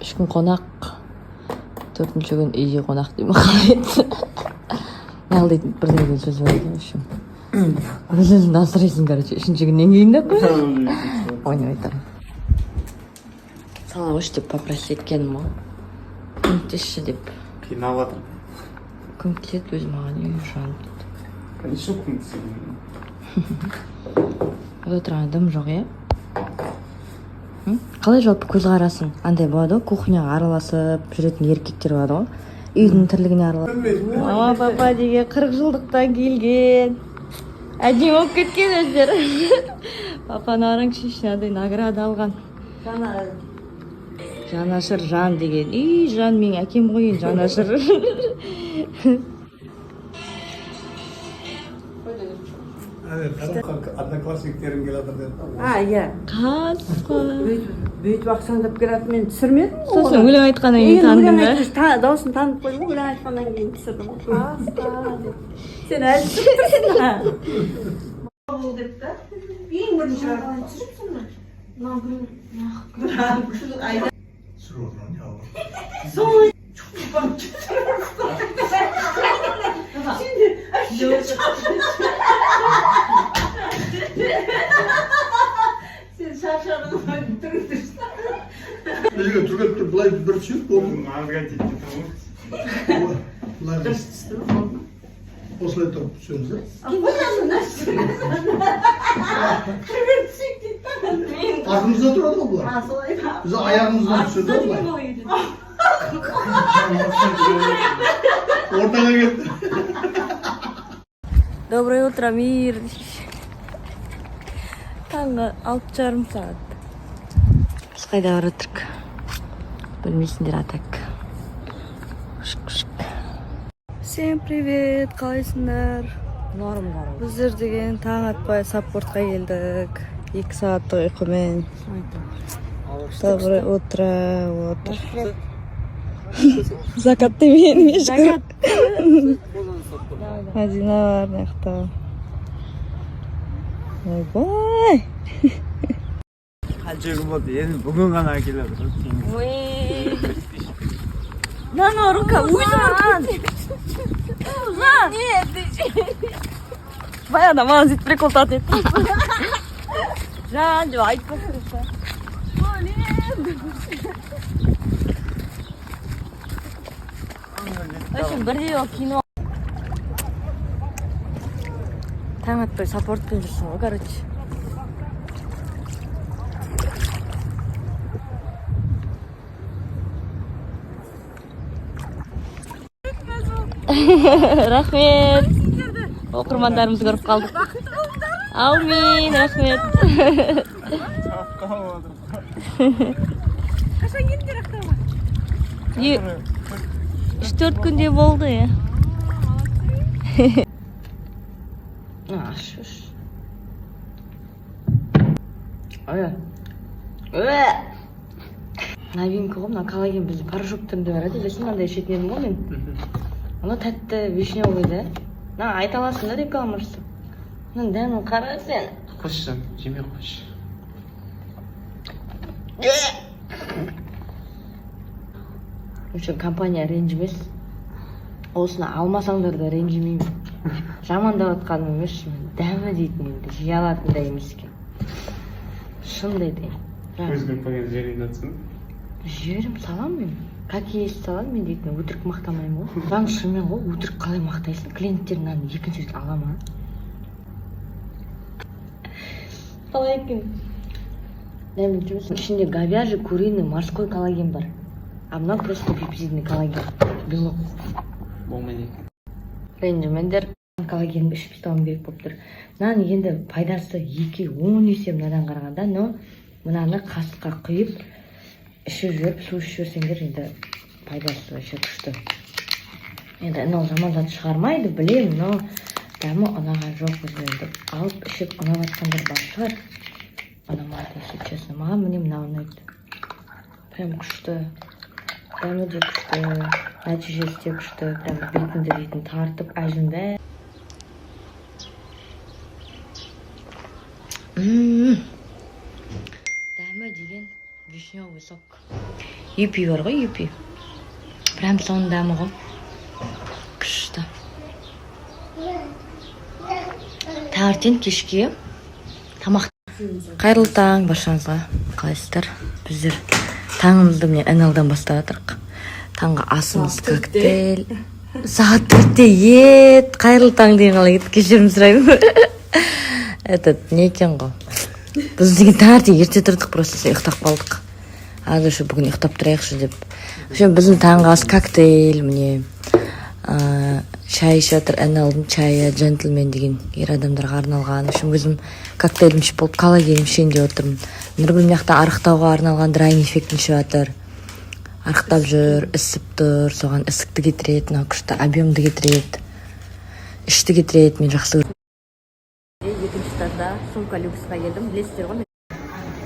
3 күн қонақ, 4-ші күн үйде қонақ деймін қалайды. Нағыл дейтін бірдеңеден сөз бар еді, в общем. Өзіңді асырайсың, короче, 3-ші күннен кейін де қой. Ойнап айтарым. Сала өш деп попросить еткенім ғой. Көмектесші деп. Қиналып жатыр. Көмектеседі өзі маған үй жанып дейді. Конечно, көмектеседі. Отырған дым жоқ, е? Қалай жалпы көзқарасың? Андай болады ғой, кухняға араласып жүретін еркектер болады ғой. Үйдің тірлігіне араласып. Мама, папа деген 40 жылдықтан келген. Әдемі болып кеткен өздері. Папаны арың шешінады, награда алған. Жанашыр жан деген. Үй, жан менің әкем қойын, жанашыр. Одноклассниктерім келатыр деді. Иә. Қасқа. Бүйтіп ақсаңдап келатып мен түсірмедім. Сосын өлең айтқаннан кейін таныдың ба? Дауысын танып қойдым, өлең айтқаннан кейін түсірдім. Қасқа. Сен әлі түсіріпсің. Бұл деп та. Ең бірінші жағынан түсіріпсің ба? Түсіріп отырған не алып. Сол сен шаршадың тұрып Неге түргетті былай бір түсіп болды. Мағызға тетті былай осылай тұрып түсеміз да. Артымызда тұрады ғой бұлар. Біз аяғымыздан түседі ғой былай. Ортаға кетті. Доброе утро, мир. Таңғы 6:30 сағат. Біз қайда барып отырмық? Білмейсіңдер, атак. Всем привет, қалайсыңдар? Біздер деген таң атпай саппортқа келдік. 2 сағаттық ұйқымен. Доброе утро. Закат демейін, ешкім. Мәдина бар, маяқта. Ойбай! Қанша күн болды, енді бүгін ғана келеді. Ой! Нано, рука, уйдыран! Жан! Баяна маған зет прикол татет. Жан, деп айтып тұрса. Өшін бірдей ол кино. Таң атпай саппортпен жүрсің ғой, короче. Рахмет. Оқырмандарымызды көріп қалдық. Аумин, рахмет. қашан келдіңдер ақтауға? 3-4 күнде болды, я. Шуш. Новинка ғой, мына коллаген бізде порошоктарында бар еді, білесің, мынандай ішетін едім ғой мен. Оны тәтті вишневый да. Айта аласың да рекламашысы. Мұның дәмін қара сен. Қойшы, жеме қойшы. Үшін компания ренжімес. Осыны алмасаңдар да ренжімеймін. Жамандап атқаным емес, дәмі дейтін енді жей алатындай емес екен. Шындай дейін. Өзің қойған жерін атсын? Жерім салам мен. Как есть салам мен дейтін өтірік мақтамаймын ғой. Заң шынымен ғой, өтірік қалай мақтайсың? Клиенттерін екінші рет ала ма? Қалай екен? Дәмін жүрмесін. Ішінде говяжий, куриный, морской коллаген бар. А мынау просто пепсидный коллаген. Белок. Болмайды. Ренжімендер. Коллагенді ішіп тастауым керек болып тұр. Мынаның енді пайдасы 2-10 есе мынадан қарағанда, но мынаны қасыққа құйып, ішіп жүріп, су ішіп жүрсеңдер, енді пайдасы вообще күшті. Енді анау жамандатып шығармайды, білемін, но дәмі ұнаған жоқ өзімді. Алып ішіп ұнап жатқандар бар шығар. Ұнамайды, если честно. Маған міне мынау ұнайды. Прям күшті. Дәмі де күшті, нәтижесі де күшті. Прям бетінді дейтін тартып, әжінді. Дәмі деген вишневый сок. Юпи бар ғой, юпи. Прям сондамы ғой. Күшті. Таңертең кешке тамақ. Қайырлы таң баршаңызға. Қалайсыздар? Біздер таңымызды міне NL-дан бастап жатырмық. Таңғы асымыз коктейль. Сағат 4-те ет. Қайырлы таң деген қалай кетті, кешірім сұраймын. Этот не екен ғой. Біз деген таңертең ерте тұрдық, просто ұйықтап қалдық. Азыр шу бүгін ұйықтап тұрайықшы деп. Біздің таңғы ас коктейль, міне шай ішіп жатыр, NL-дың чайы, джентльмен деген ер адамдарға арналған. Өзім коктейлім ішіп болып коллаген ішейін деп отырмын. Нұргүл мына арықтауға арналған драйн эффектін ішіп жатыр. Арықтап жүр, ісіп тұр, соған ісікті кетіреді, күшті объемды кетіреді, ішті кетіреді, мен жақсы көрдім. Екінші этажда сумка люксқа келдім, білесіздер ғой.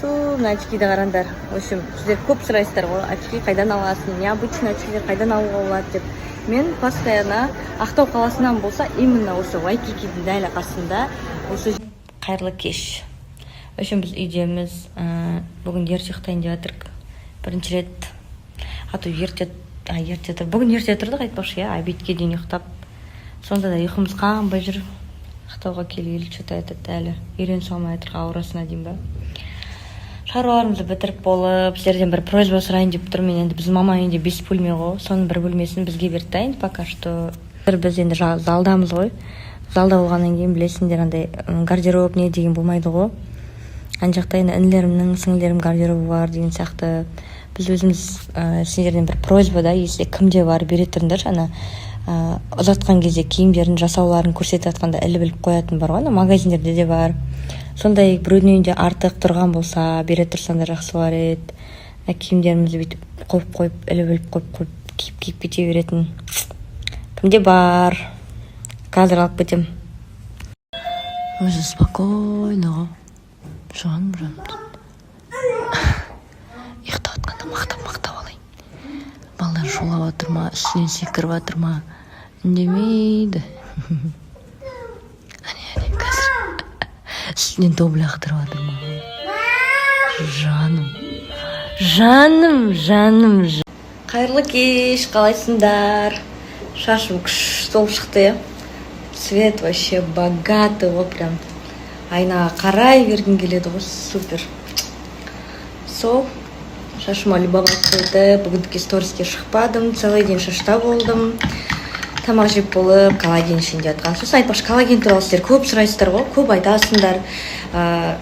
Мына очкиді қараңдар. В общем, сіздер көп сұрайсыздар ғой, очки қайдан аласың, необычный очкилер қайдан алуға болады деп. Мен постоянно Ақтау қаласынан болса, именно осы Вайкикидің дәл қасында осы қайырлы кеш. В общем, біз үйдеміз, бүгін ерте ұйықтайын деп жатырмық. Бірінші рет ерте тұр. Бүгін ерте тұрдық, айтпақшы, обедке дейін ұйықтап. Сонда да ұйқымыз қанбай жүр. Ақтауға келгелі что-то әлі үйрен салмай жатыр, аурасына дейін ба. Шаруаларымызды бітіріп болып, сіздерден бір просьба сұрайын деп тұрмын. Енді біздің мама үйінде 5 бөлме ғой, соның бір бөлмесін бізге берді енді пока что. Біз енді залдамыз ғой. Залда болғаннан кейін білесіңдер, андай гардероб не деген болмайды ғой. Ана жақта енді інілерімнің, сіңілерім гардеробы бар деген сияқты. Біз өзіміз сендерден бір просьба да, если кімде бар бере тұрыңдар, ана ұзатқан кезде киімдерін жасауларын көрсетіп жатқанда іліп қоятын бар ғой, магазиндерде де бар. Сондай біреудің үйінде артық тұрған болса, бере тұрсаңдар жақсы болар еді. Киімдерімізді бүйтіп қойып, іліп киіп кете беретін. Кімде бар? Қазір алып кетем. Өзі спокойно ғой. Жаным. Ұйықтап атқанда мақтап алайын. Балдар шулап жатыр ма, үстінен секіріп жатыр ма, үндемейді. Әне, қазір үстінен добль ақтырып жатыр ма. Жаным. Қайырлы кеш, қалайсыңдар? Шашым сол шықты, цвет вообще богатый ғой, прям. Айнаға қарай бергім келеді ғой, супер. Сол, шашыма любовать қойды, бүгінгі сториске шықпадым, целый день шашта болдым. Тамақ жеп болып, коллаген ішінде жатқан. Сосын айтпақшы, коллаген туралы сіздер көп сұрайсыздар ғой, көп айтасыңдар.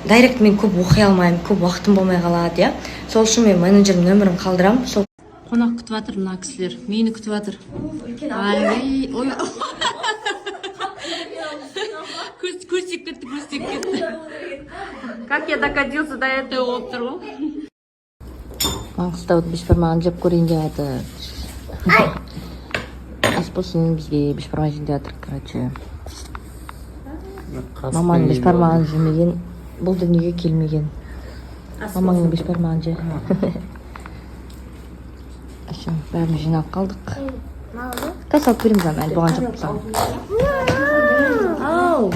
Дайрект мен көп оқи алмаймын, көп уақытым болмай қалады, я. Сол үшін мен менеджердің нөмірін қалдырам. Сол қонақ күтіп жатыр мына кісілер, мені күтіп жатыр. Көстеп кетті. Как я докатился до этого болып тұр ғой. Маңғыстауды бешбармағын жеп көрейін деп жатыр. Ас болсын бізге бешбармақ жейін деп жатыр, короче. Маманың бешбармағын жемеген, бұл дүниеге келмеген. Мамаңның бешбармағын же. Бәріміз жинап қалдық. Тас алып береміз ана, әлі болған жоқ болсам. Ау!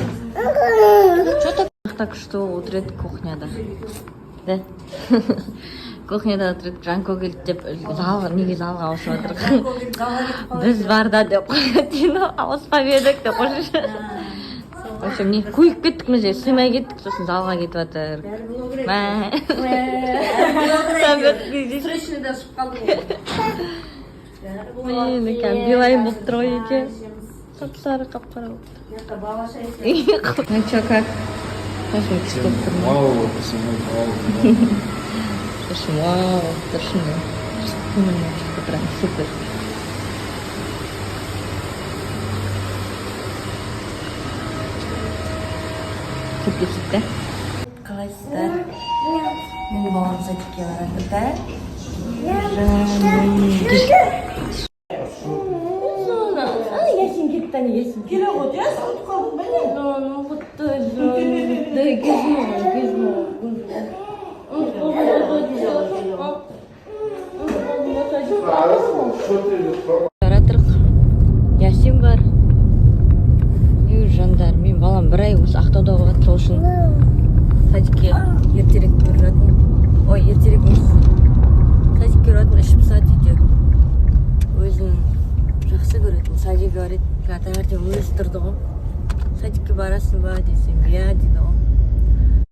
Что-то так что отыреді кухняда. Да? Кухняда отыреді, Жанко келді деп, неге залға ауысып жатыр. Біз барда деп қойды, ауыспап едік деп қойшы. В общем, не көйіп кеттік міне, сыймай кеттік, сосын залға кетіп жатыр. Срочныйда шығып қалды. Мен екен, билайын болып тұр ғой екен. Сары қап-қара болды. Ну что, как? Нашим кішкіп тұрмын. Вау, Тұршыны. Супер. Кеп-кепсіп, да? Қалайсыздар? Мен болған сәтке барады, да? Есін келе ғой, я сауыт қалдым бәле. Ну, құтты жан. Да, кезмо. Таратырық. Ясин бар. Жандар, мен балам бір ай осы Ақтауда болған сол үшін садикке ертерек бұратын. Ой, ертерек емес. Садикке баратын 3 саат үйде. Өзінің жақсы көретін садигі бар еді. Таңертең өзі тұрды ғой. Садикке барасың ба десем, иә дейді ғой.